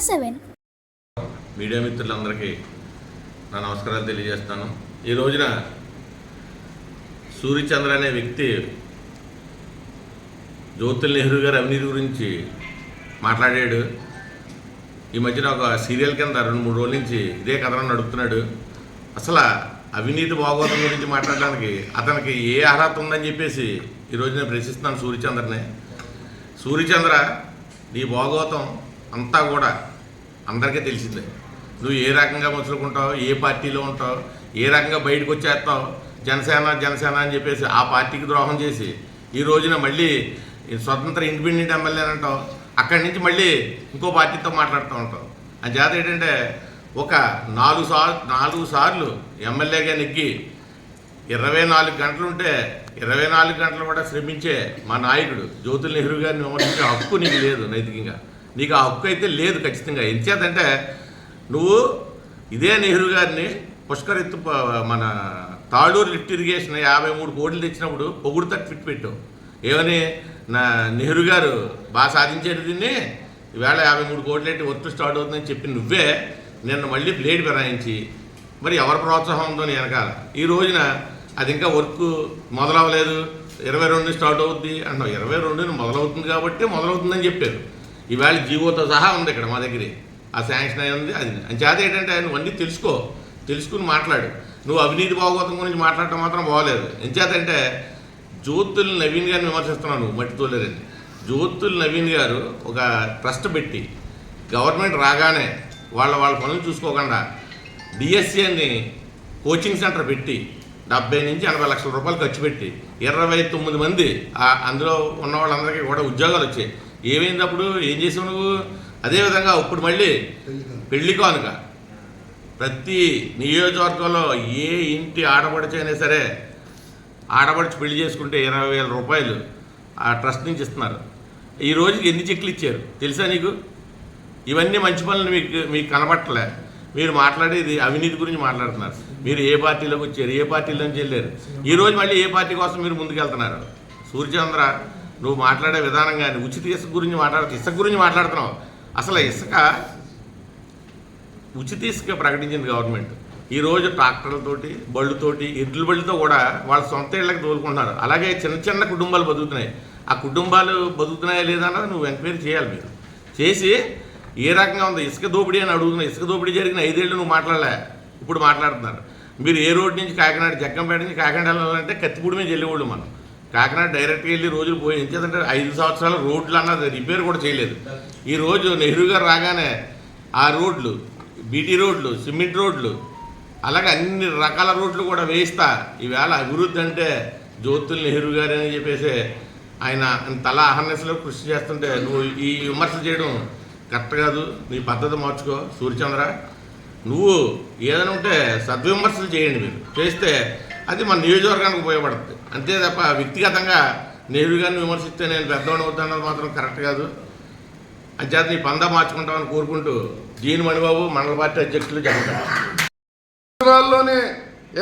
7. Media మిత్రులందరికీ నా నమస్కారాలు తెలియజేస్తాను. ఈ రోజున సూర్యచంద్ర అనే వ్యక్తి జ్యోతుల్ నెహ్రూ గారి అవినీతి గురించి మాట్లాడాడు. ఈ మధ్యన ఒక సీరియల్ కింద 2-3 రోజుల నుంచి ఇదే కథనం నడుపుతున్నాడు. అసలు అవినీతి భాగవతం గురించి మాట్లాడడానికి అతనికి ఏ అర్హత ఉందని చెప్పేసి ఈరోజు నేను ప్రశ్నిస్తున్నాను సూర్యచంద్రని. సూర్యచంద్ర, నీ భాగవతం అంతా కూడా అందరికీ తెలిసిందే. నువ్వు ఏ రకంగా మసులుకుంటావు, ఏ పార్టీలో ఉంటావు, ఏ రకంగా బయటకు వచ్చేస్తావు, జనసేన అని చెప్పేసి ఆ పార్టీకి ద్రోహం చేసి ఈ రోజున మళ్ళీ స్వతంత్ర ఇండిపెండెంట్ ఎమ్మెల్యే అంటావు. అక్కడి నుంచి మళ్ళీ ఇంకో పార్టీతో మాట్లాడుతూ ఉంటావు. అని చేత ఏంటంటే ఒక 4 సార్లు ఎమ్మెల్యేగా నెగ్గి 24 గంటలు ఉంటే 24 గంటలు కూడా శ్రమించే మా నాయకుడు జ్యోతుల్ నెహ్రూ గారిని విమర్శించే హక్కు నీకు లేదు. నైతికంగా నీకు ఆ హక్కు అయితే లేదు ఖచ్చితంగా. ఎంచేతంటే నువ్వు ఇదే నెహ్రూ గారిని పుష్కర్ ఎత్తు మన తాళూరు లిఫ్ట్ ఇరిగేషన్ 53 కోట్లు తెచ్చినప్పుడు పొగుడుతా ట్విట్ పెట్టావు. ఏమని, నా నెహ్రూ గారు బాగా సాధించేది దీన్ని, ఈవేళ 53 కోట్లు ఏంటి వర్క్ స్టార్ట్ అవుతుందని చెప్పి నువ్వే నిన్న మళ్ళీ బ్లేడ్ ఫిరాయించి మరి ఎవరి ప్రోత్సాహం ఉందో వెనకాల ఈ రోజున అది ఇంకా వర్క్ మొదలవ్వలేదు, 22 స్టార్ట్ అవుద్ది అంటున్నావు. 22 మొదలవుతుంది కాబట్టి మొదలవుతుందని చెప్పారు. ఈవేళ జీవోతో సహా ఉంది ఇక్కడ మా దగ్గర, ఆ శాంక్షన్ అయి ఉంది. అది అని చేత ఏంటంటే నువ్వు అన్నీ తెలుసుకుని మాట్లాడు. నువ్వు అవినీతి భాగవతం గురించి మాట్లాడటం మాత్రం బాగోలేదు. ఎంచేతంటే జ్యోతుల్ నవీన్ గారిని విమర్శిస్తున్నావు నువ్వు, మట్టి తోలేరని. జ్యోతుల్ నవీన్ గారు ఒక ట్రస్ట్ పెట్టి గవర్నమెంట్ రాగానే వాళ్ళ పనులు చూసుకోకుండా డిఎస్సి అని కోచింగ్ సెంటర్ పెట్టి 70 నుంచి 80 లక్షల రూపాయలు ఖర్చు పెట్టి 29 మంది అందులో ఉన్న వాళ్ళందరికీ కూడా ఉద్యోగాలు వచ్చాయి. ఏమైంది అప్పుడు, ఏం చేసావు నువ్వు? అదేవిధంగా ఇప్పుడు మళ్ళీ పెళ్లి కానుక ప్రతి నియోజకవర్గంలో ఏ ఇంటి ఆడపడిచైనా సరే ఆడపడిచి పెళ్లి చేసుకుంటే 20,000 రూపాయలు ఆ ట్రస్ట్ నుంచి ఇస్తున్నారు. ఈ రోజుకి ఎన్ని చెక్లు ఇచ్చారు తెలుసా నీకు? ఇవన్నీ మంచి పనులు మీకు కనబట్టలే. మీరు మాట్లాడేది అవినీతి గురించి మాట్లాడుతున్నారు. మీరు ఏ పార్టీలోకి వచ్చారు, ఏ పార్టీలోంచి వెళ్ళారు, ఈరోజు మళ్ళీ ఏ పార్టీ కోసం మీరు ముందుకెళ్తున్నారు? సూర్యచంద్ర, నువ్వు మాట్లాడే విధానం కానీ ఉచిత ఇసుక గురించి ఇసుక గురించి మాట్లాడుతున్నావు. అసలు ఉచిత ఇసుక ప్రకటించింది గవర్నమెంట్. ఈరోజు ట్రాక్టర్లతోటి బళ్ళుతోటి ఎడ్ల బళ్ళతో కూడా వాళ్ళ సొంత ఇళ్ళకి తోలుకుంటున్నారు. అలాగే చిన్న కుటుంబాలు బతుకుతున్నాయి. ఆ కుటుంబాలు బతుకుతున్నాయా లేదా నువ్వు ఎంక్వైరీ చేయాలి. మీరు చేసి ఏ రకంగా ఉంది ఇసుక దోపిడీ అని అడుగుతున్నావు. ఇసుక దోపిడీ జరిగిన 5 ఏళ్ళు నువ్వు మాట్లాడలే, ఇప్పుడు మాట్లాడుతున్నారు. మీరు ఏ రోడ్డు నుంచి కాకినాడ, జగ్గంపేట నుంచి కాకినాడ వెళ్ళాలంటే కత్తిపూడి మీద వెళ్ళేవాళ్ళు. మనం కాకినాడ డైరెక్ట్గా వెళ్ళి రోజులు పోయి ఎంచేదంటే 5 సంవత్సరాలు రోడ్లు అన్నది రిపేర్ కూడా చేయలేదు. ఈరోజు నెహ్రూ గారు రాగానే ఆ రోడ్లు, బీటీ రోడ్లు, సిమెంట్ రోడ్లు, అలాగే అన్ని రకాల రోడ్లు కూడా వేయిస్తా. ఈవేళ అభివృద్ధి అంటే జ్యోతుల్ నెహ్రూ గారు అని చెప్పేసి ఆయన తల అహర్నిశలో కృషి చేస్తుంటే నువ్వు ఈ విమర్శలు చేయడం కరెక్ట్ కాదు. నీ పద్ధతి మార్చుకో సూర్యచంద్ర. నువ్వు ఏదైనా ఉంటే సద్విమర్శలు చేయండి. మీరు చేస్తే అది మన నియోజకవర్గానికి ఉపయోగపడుతుంది. అంతే తప్ప వ్యక్తిగతంగా నెహ్రూ గారిని విమర్శిస్తే నేను పెద్దవాడిని అవుతానది మాత్రం కరెక్ట్ కాదు. అంచేత నీ పందా మార్చుకుంటామని కోరుకుంటూ జీన్ మణిబాబు, మండల పార్టీ అధ్యక్షులు రాష్ట్రాల్లోనే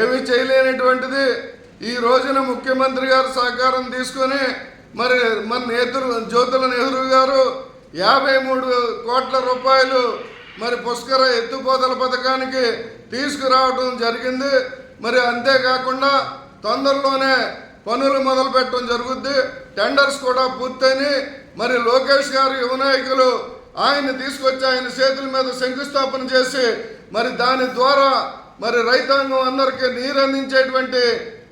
ఏమీ చేయలేనటువంటిది ఈ రోజున ముఖ్యమంత్రి గారు సహకారం తీసుకొని మరి మన జ్యోతుల్ నెహ్రూ గారు 53 కోట్ల రూపాయలు మరి పుష్కర ఎత్తుపోతల పథకానికి తీసుకురావడం జరిగింది. మరి అంతేకాకుండా తొందరలోనే పనులు మొదలు పెట్టడం జరుగుద్ది. టెండర్స్ కూడా పూర్తయినాయి. మరి లోకేష్ గారు యువ నాయకులు ఆయన తీసుకొచ్చి ఆయన చేతుల మీద శంకుస్థాపన చేసి మరి దాని ద్వారా మరి రైతాంగం అందరికీ నీరు అందించేటువంటి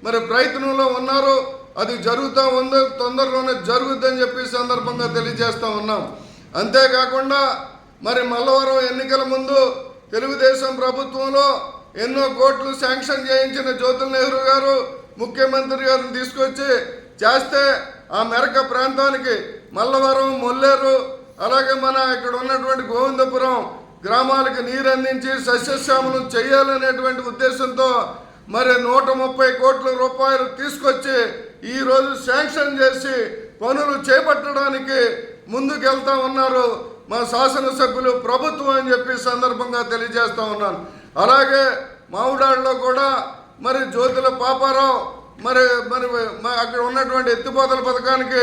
మరి ప్రయత్నంలో ఉన్నారు. అది జరుగుతూ ఉంది, తొందరలోనే జరుగుద్దని చెప్పి సందర్భంగా తెలియజేస్తూ ఉన్నాం. అంతేకాకుండా మరి మల్లవరం ఎన్నికల ముందు తెలుగుదేశం ప్రభుత్వంలో ఎన్నో కోట్లు శాంక్షన్ చేయించిన జ్యోతుల్ నెహ్రూ గారు ముఖ్యమంత్రి గారిని తీసుకొచ్చి చేస్తే ఆ మెరక ప్రాంతానికి మల్లవరం, మొల్లేరు, అలాగే మన ఇక్కడ ఉన్నటువంటి గోవిందపురం గ్రామాలకు నీరు అందించి సస్యశ్యామలం చేయాలనేటువంటి ఉద్దేశంతో మరి 130 కోట్ల రూపాయలు తీసుకొచ్చి ఈరోజు శాంక్షన్ చేసి పనులు చేపట్టడానికి ముందుకెళ్తా ఉన్నారు మా శాసనసభ్యులు, ప్రభుత్వం అని చెప్పి సందర్భంగా తెలియజేస్తూ ఉన్నాను. అలాగే మావుడాడులో కూడా మరి జ్యోతుల పాపారావు మరి మరి అక్కడ ఉన్నటువంటి ఎత్తిపోతల పథకానికి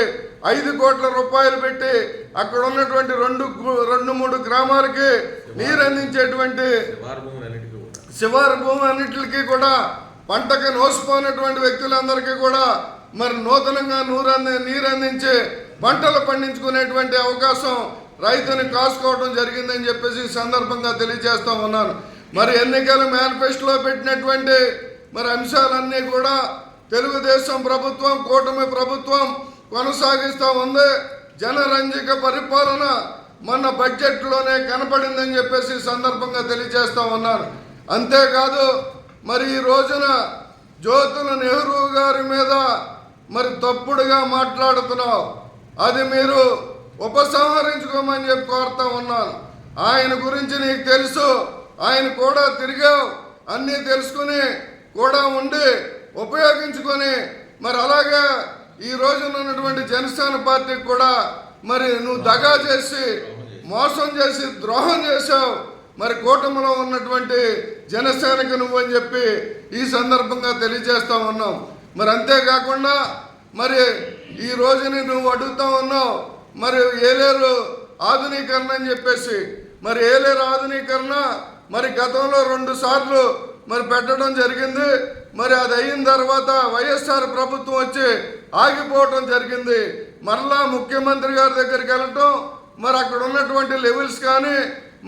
5 కోట్ల రూపాయలు పెట్టి అక్కడ ఉన్నటువంటి 2-3 గ్రామాలకి నీరు అందించేటువంటి శివారు భూమి అన్నిటికీ కూడా పంటకి నోసిపోయినటువంటి వ్యక్తులందరికీ కూడా మరి నూతనంగా నీరు అందించి పంటలు పండించుకునేటువంటి అవకాశం రైతుని కాసుకోవడం జరిగిందని చెప్పేసి ఈ సందర్భంగా తెలియజేస్తా ఉన్నాను. మరి ఎన్నికల మేనిఫెస్టోలో పెట్టినటువంటి మరి అంశాలన్నీ కూడా తెలుగుదేశం ప్రభుత్వం కూటమి ప్రభుత్వం కొనసాగిస్తూ ఉంది. జనరంజక పరిపాలన మన బడ్జెట్లోనే కనపడిందని చెప్పేసి ఈ సందర్భంగా తెలియజేస్తా ఉన్నాను. అంతేకాదు మరి ఈ రోజున జ్యోతుల నెహ్రూ గారి మీద మరి తప్పుడుగా మాట్లాడుతున్నావు, అది మీరు ఉపసంహరించుకోమని చెప్పి కోరుతా ఉన్నాను. ఆయన గురించి నీకు తెలుసు, ఆయన కూడా తిరిగావు, అన్నీ తెలుసుకుని కూడా ఉండి ఉపయోగించుకొని మరి అలాగే ఈ రోజున ఉన్నటువంటి జనసేన పార్టీకి కూడా మరి నువ్వు దగా చేసి మోసం చేసి ద్రోహం చేశావు. మరి కూటమిలో ఉన్నటువంటి జనసేనకు నువ్వని చెప్పి ఈ సందర్భంగా తెలియజేస్తా ఉన్నాం. మరి అంతేకాకుండా మరి ఈ రోజుని నువ్వు అడుగుతా ఉన్నావు మరి ఏలేరు ఆధునీకరణ అని చెప్పేసి. మరి ఏలేరు ఆధునీకరణ మరి గతంలో 2 సార్లు మరి పెట్టడం జరిగింది. మరి అది అయిన తర్వాత వైఎస్ఆర్ ప్రభుత్వం వచ్చి ఆగిపోవటం జరిగింది. మరలా ముఖ్యమంత్రి గారి దగ్గరికి వెళ్ళటం, మరి అక్కడ ఉన్నటువంటి లెవెల్స్ కానీ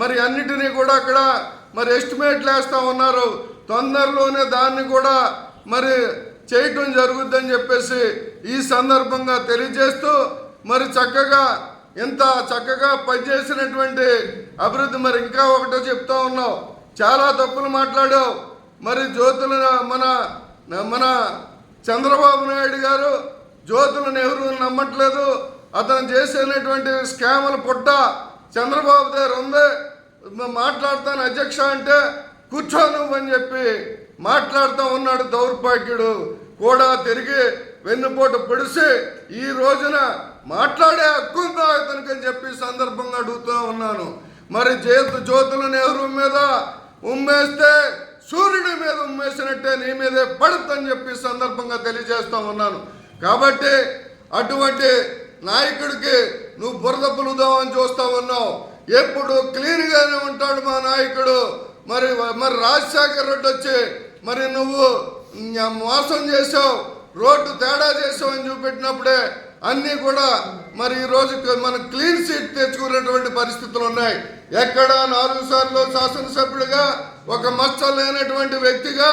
మరి అన్నిటినీ కూడా అక్కడ మరి ఎస్టిమేట్లు వేస్తూ ఉన్నారు. తొందరలోనే దాన్ని కూడా మరి చేయటం జరుగుద్దని చెప్పేసి ఈ సందర్భంగా తెలియజేస్తూ మరి ఇంత చక్కగా పనిచేసినటువంటి అభివృద్ధి మరి ఇంకా ఒకటో చెప్తా ఉన్నావు, చాలా తప్పులు మాట్లాడావు. మరి జ్యోతుల మన చంద్రబాబు నాయుడు గారు జ్యోతుల నెహ్రూని నమ్మట్లేదు, అతను చేసేటువంటి స్కాముల పుట్ట చంద్రబాబు దగ్గర ఉంది, మాట్లాడతాను అధ్యక్ష అంటే కూర్చోను అని చెప్పి మాట్లాడుతూ ఉన్నాడు. దౌర్భాగ్యుడు కూడా తిరిగి వెన్నుపోటు పొడిసి ఈ రోజున మాట్లాడే హక్కు ఉందా అతనికి అని చెప్పి సందర్భంగా అడుగుతూ ఉన్నాను. మరి జ్యోతుల నెహ్రూ మీద ఉమ్మేస్తే సూర్యుడి మీద ఉమ్మేసినట్టే నీ మీదే పడుతుందని చెప్పి సందర్భంగా తెలియజేస్తూ ఉన్నాను. కాబట్టి అటువంటి నాయకుడికి నువ్వు బురద పులుదామని చూస్తూ ఉన్నావు. ఎప్పుడు క్లీన్గానే ఉంటాడు మా నాయకుడు. మరి రాజశేఖర్ రెడ్డి వచ్చి మరి నువ్వు మోసం చేసావు, రోడ్డు తేడా చేసావు అని చూపెట్టినప్పుడే అన్నీ కూడా మరి ఈ రోజు మన క్లీన్ సీట్ తెచ్చుకునేటువంటి పరిస్థితులు ఉన్నాయి. ఎక్కడ 4 సార్లు శాసనసభ్యుడిగా ఒక మచ్చ లేనటువంటి వ్యక్తిగా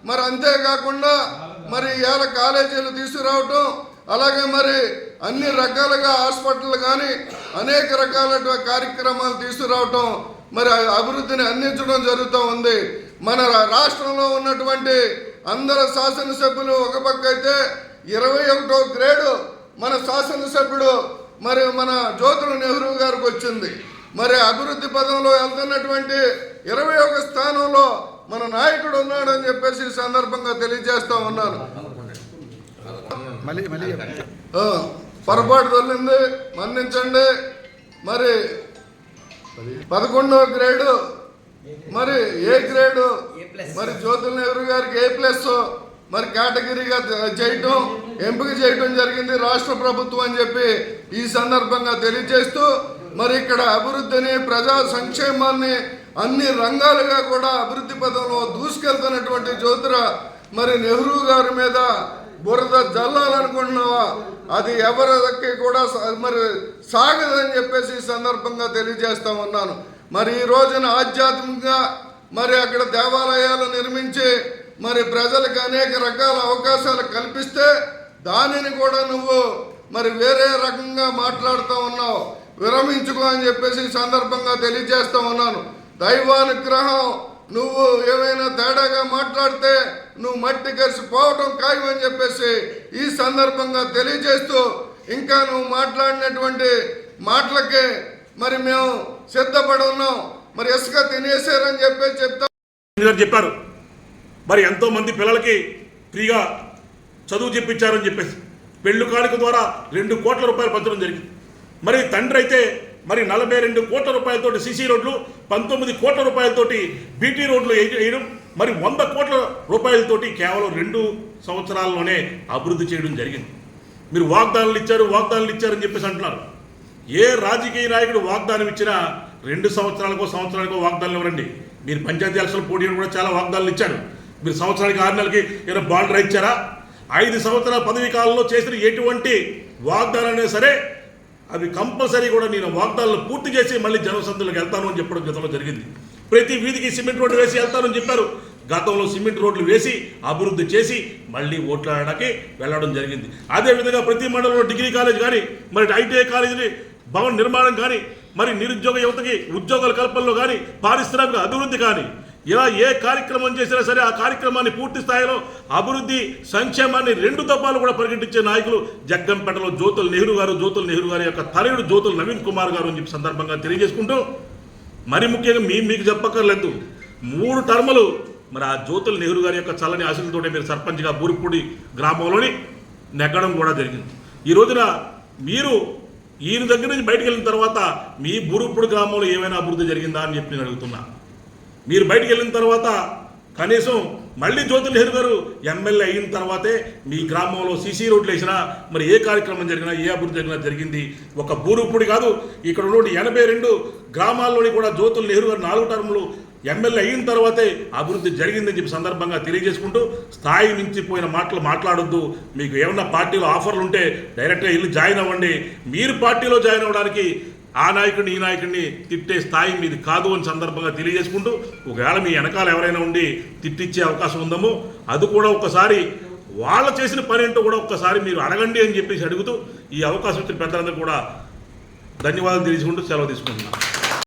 మరి అంతేకాకుండా మరి ఇవాళ కాలేజీలు తీసుకురావటం, అలాగే మరి అన్ని రకాలుగా హాస్పిటల్ కానీ అనేక రకాల కార్యక్రమాలు తీసుకురావటం మరి అభివృద్ధిని అందించడం జరుగుతూ ఉంది. మన రాష్ట్రంలో ఉన్నటువంటి అందరు శాసనసభ్యులు ఒక పక్క అయితే 21వ గ్రేడు మన శాసనసభ్యుడు మరి మన జ్యోతుల నెహ్రూ గారికి వచ్చింది. మరి అభివృద్ధి పదంలో వెళ్తున్నటువంటి 21వ స్థానంలో మన నాయకుడు ఉన్నాడని చెప్పేసి సందర్భంగా తెలియజేస్తా ఉన్నాను. పొరపాటు తొలింది, మన్నించండి. మరి 11వ గ్రేడు మరి ఏ గ్రేడు మరి జ్యోతుల నెహ్రూ గారికి A+ మరి కేటగిరీగా చేయటం ఎంపిక చేయటం జరిగింది రాష్ట్ర ప్రభుత్వం అని చెప్పి ఈ సందర్భంగా తెలియజేస్తూ మరి ఇక్కడ అభివృద్ధిని ప్రజా సంక్షేమాన్ని అన్ని రంగాలుగా కూడా అభివృద్ధి పదంలో దూసుకెళ్తున్నటువంటి జ్యోతుల మరి నెహ్రూ గారి మీద బురద జల్లాలనుకుంటున్నావా, అది ఎవరికి కూడా మరి సాగదని చెప్పేసి ఈ సందర్భంగా తెలియజేస్తా ఉన్నాను. మరి ఈ రోజున ఆధ్యాత్మికంగా మరి అక్కడ దేవాలయాలు నిర్మించి మరి ప్రజలకు అనేక రకాల అవకాశాలు కల్పిస్తే దానిని కూడా నువ్వు మరి వేరే రకంగా మాట్లాడుతూ ఉన్నావు. విరమించుకో అని చెప్పేసి ఈ సందర్భంగా తెలియజేస్తూ ఉన్నాను. దైవానుగ్రహం నువ్వు ఏమైనా తేడాగా మాట్లాడితే నువ్వు మట్టి కలిసిపోవటం ఖాయం అని చెప్పేసి ఈ సందర్భంగా తెలియజేస్తూ ఇంకా నువ్వు మాట్లాడినటువంటి మాటలకి మరి మేము సిద్ధపడి ఉన్నాం. మరి ఇసుక తినేసారని చెప్పేసి చెప్పారు. మరి ఎంతోమంది పిల్లలకి ఫ్రీగా చదువు చెప్పించారని చెప్పేసి పెళ్ళు కానుక ద్వారా 2 కోట్ల రూపాయలు పంచడం జరిగింది. మరి తండ్రి అయితే మరి 42 కోట్ల రూపాయలతోటి సీసీ రోడ్లు, 19 కోట్ల రూపాయలతోటి బీటీ రోడ్లు వేయడం, మరి 100 కోట్ల రూపాయలతోటి కేవలం 2 సంవత్సరాల్లోనే అభివృద్ధి చేయడం జరిగింది. మీరు వాగ్దానాలు ఇచ్చారని చెప్పేసి అంటున్నారు. ఏ రాజకీయ నాయకుడు వాగ్దానం ఇచ్చినా 2 సంవత్సరానికో వాగ్దానాలు ఇవ్వరండి. మీరు పంచాయతీ ఎలక్షన్ పోటీ కూడా చాలా వాగ్దానాలు ఇచ్చారు. మీరు సంవత్సరానికి 6 నెలలకి ఏమైనా బాండ్ ఇచ్చారా? 5 సంవత్సరాల పదవీ కాలంలో చేసిన ఎటువంటి వాగ్దానాలైనా సరే అవి కంపల్సరీ కూడా నేను వాగ్దానాలు పూర్తి చేసి మళ్ళీ జనసందులకు వెళ్తాను అని చెప్పడం గతంలో జరిగింది. ప్రతి వీధికి సిమెంట్ రోడ్డు వేసి వెళ్తానని చెప్పారు. గతంలో సిమెంట్ రోడ్లు వేసి అభివృద్ధి చేసి మళ్ళీ ఓట్లాడడానికి వెళ్ళడం జరిగింది. అదేవిధంగా ప్రతి మండలంలో డిగ్రీ కాలేజ్ కానీ, మరి ఐటీఐ కాలేజీని భవన నిర్మాణం కానీ, మరి నిరుద్యోగ యువతకి ఉద్యోగాల కల్పనలో కానీ, పారిశ్రామిక అభివృద్ధి కానీ, ఇలా ఏ కార్యక్రమం చేసినా సరే ఆ కార్యక్రమాన్ని పూర్తి స్థాయిలో అభివృద్ధి సంక్షేమాన్ని 2 దఫాలు కూడా పరిగెట్టించే నాయకులు జగ్గంపేటలో జ్యోతుల నెహ్రూ గారి యొక్క తనయుడు జ్యోతుల నవీన్ కుమార్ గారు అని చెప్పి సందర్భంగా తెలియజేసుకుంటూ, మరి ముఖ్యంగా మీకు చెప్పక్కర్లేదు 3 టర్ములు మరి ఆ జ్యోతుల నెహ్రూ గారి యొక్క చల్లని ఆశలతోటే మీరు సర్పంచ్గా బూరుపూడి గ్రామంలోని నెగ్గడం కూడా జరిగింది. ఈ రోజున మీరు ఈయన దగ్గర నుంచి బయటకు వెళ్ళిన తర్వాత మీ బూరుపూడి గ్రామంలో ఏమైనా అభివృద్ధి జరిగిందా అని చెప్పి నేను అడుగుతున్నా. మీరు బయటికి వెళ్ళిన తర్వాత కనీసం మళ్ళీ జ్యోతుల నెహ్రూ గారు ఎమ్మెల్యే అయిన తర్వాతే మీ గ్రామంలో సీసీ రోడ్లు వేసినా, మరి ఏ కార్యక్రమం జరిగినా, ఏ అభివృద్ధి జరిగినా జరిగింది. ఒక బూరుపూడి కాదు, ఇక్కడ ఉన్న 82 గ్రామాల్లోని కూడా జ్యోతుల నెహ్రూ గారు 4 టర్ములు ఎమ్మెల్యే అయిన తర్వాతే అభివృద్ధి జరిగిందని చెప్పి సందర్భంగా తెలియజేసుకుంటూ, స్థాయి నుంచి పోయిన మాటలు మాట్లాడొద్దు. మీకు ఏమన్నా పార్టీలో ఆఫర్లు ఉంటే డైరెక్ట్గా వెళ్ళి జాయిన్ అవ్వండి. మీరు పార్టీలో జాయిన్ అవ్వడానికి ఆ నాయకుడిని ఈ నాయకుడిని తిట్టే స్థాయి మీది కాదు అని సందర్భంగా తెలియజేసుకుంటూ, ఒకవేళ మీ వెనకాల ఎవరైనా ఉండి తిట్టిచ్చే అవకాశం ఉందేమో అది కూడా ఒకసారి వాళ్ళు చేసిన పని ఏంటో కూడా ఒక్కసారి మీరు అడగండి అని చెప్పేసి అడుగుతూ, ఈ అవకాశం ఇచ్చిన పెద్దలందరూ కూడా ధన్యవాదాలు తెలియజేసుకుంటూ సెలవు తీసుకుంటున్నాను.